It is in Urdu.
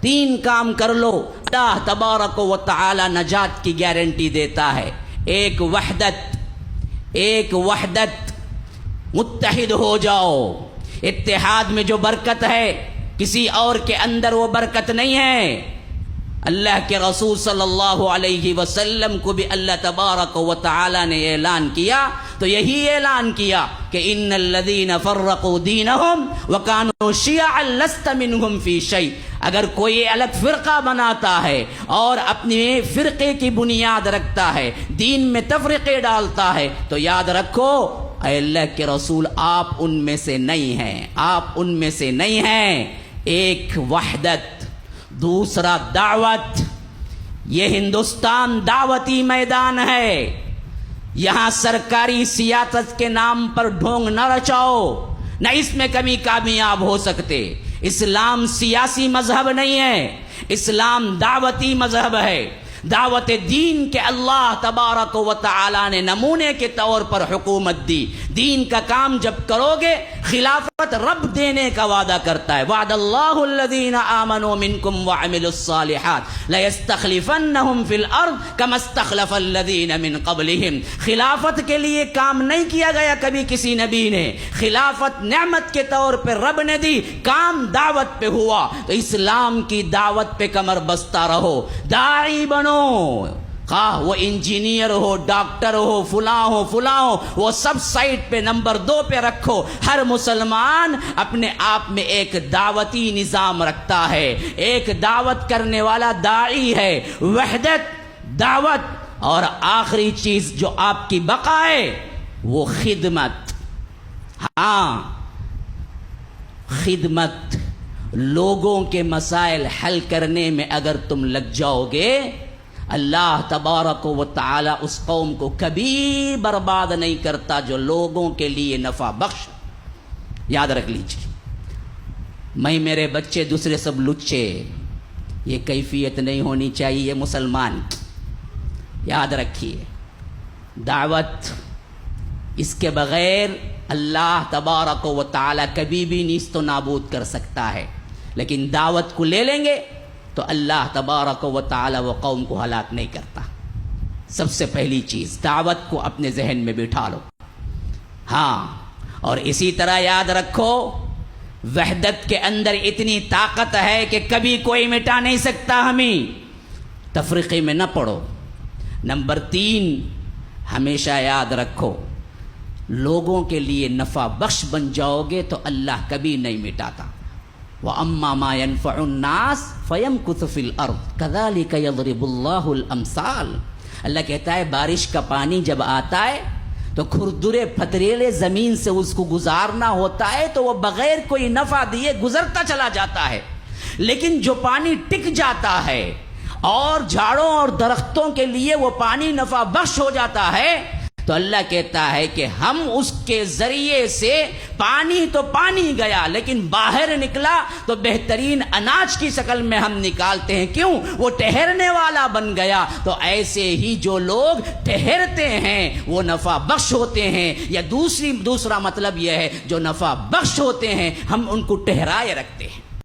تین کام کر لو، اللہ تبارک و تعالی نجات کی گارنٹی دیتا ہے۔ ایک وحدت، متحد ہو جاؤ۔ اتحاد میں جو برکت ہے کسی اور کے اندر وہ برکت نہیں ہے۔ اللہ کے رسول صلی اللہ علیہ وسلم کو بھی اللہ تبارک و تعالی نے اعلان کیا تو یہی اعلان کیا کہ ان الذین فرقوا دینہم وکانوا شیعا لست منہم فی شیء۔ اگر کوئی الگ فرقہ بناتا ہے اور اپنے فرقے کی بنیاد رکھتا ہے، دین میں تفرقے ڈالتا ہے، تو یاد رکھو اے اللہ کے رسول آپ ان میں سے نہیں ہیں، آپ ان میں سے نہیں ہیں۔ ایک وحدت، دوسرا دعوت۔ یہ ہندوستان دعوتی میدان ہے، یہاں سرکاری سیاست کے نام پر ڈھونگ نہ رچاؤ، نہ اس میں کبھی کامیاب ہو سکتے۔ اسلام سیاسی مذہب نہیں ہے، اسلام دعوتی مذہب ہے۔ دعوت دین کے اللہ تبارک و تعالی نے نمونے کے طور پر حکومت دی۔ دین کا کام جب کرو گے خلافت رب دینے کا وعدہ کرتا ہے۔ وعد اللہ الذین آمنوا منکم وعملوا الصالحات لیستخلفنہم فی الارض کما استخلف الذین من قبلہم۔ خلافت کے لیے کام نہیں کیا گیا کبھی کسی نبی نے، خلافت نعمت کے طور پہ رب نے دی، کام دعوت پہ ہوا۔ تو اسلام کی دعوت پہ کمر بستہ رہو، داعی بنو، خواہ وہ انجینئر ہو، ڈاکٹر ہو، فلاں ہو، وہ سب سائٹ پہ نمبر 2 پہ رکھو۔ ہر مسلمان اپنے آپ میں ایک دعوتی نظام رکھتا ہے، ایک دعوت کرنے والا داعی ہے۔ وحدت، دعوت، اور آخری چیز جو آپ کی بقا ہے وہ خدمت۔ ہاں، خدمت۔ لوگوں کے مسائل حل کرنے میں اگر تم لگ جاؤ گے، اللہ تبارک و تعالی اس قوم کو کبھی برباد نہیں کرتا جو لوگوں کے لیے نفع بخش۔ یاد رکھ لیجیے، میں میرے بچے دوسرے سب لچے، یہ کیفیت نہیں ہونی چاہیے مسلمان کی۔ یاد رکھیے، دعوت، اس کے بغیر اللہ تبارک و تعالی کبھی بھی نیست و نابود کر سکتا ہے، لیکن دعوت کو لے لیں گے تو اللہ تبارک و تعالی وہ قوم کو ہلاک نہیں کرتا۔ سب سے پہلی چیز دعوت کو اپنے ذہن میں بٹھا لو۔ ہاں، اور اسی طرح یاد رکھو وحدت کے اندر اتنی طاقت ہے کہ کبھی کوئی مٹا نہیں سکتا ہمیں۔ تفریقے میں نہ پڑو۔ نمبر 3، ہمیشہ یاد رکھو لوگوں کے لیے نفع بخش بن جاؤ گے تو اللہ کبھی نہیں مٹاتا۔ وَأَمَّا مَا يَنْفَعُ النَّاسِ فَيَمْكُثُ فِي الْأَرْضِ كَذَلِكَ يَضْرِبُ اللَّهُ الْأَمْثَالَ۔ اللہ کہتا ہے بارش کا پانی جب آتا ہے تو کھردرے پھتریلے زمین سے اس کو گزارنا ہوتا ہے تو وہ بغیر کوئی نفع دیے گزرتا چلا جاتا ہے، لیکن جو پانی ٹک جاتا ہے اور جھاڑوں اور درختوں کے لیے وہ پانی نفع بخش ہو جاتا ہے، تو اللہ کہتا ہے کہ ہم اس کے ذریعے سے پانی تو پانی گیا لیکن باہر نکلا تو بہترین اناج کی شکل میں ہم نکالتے ہیں۔ کیوں؟ وہ ٹھہرنے والا بن گیا۔ تو ایسے ہی جو لوگ ٹھہرتے ہیں وہ نفع بخش ہوتے ہیں، یا دوسرا مطلب یہ ہے جو نفع بخش ہوتے ہیں ہم ان کو ٹھہرائے رکھتے ہیں۔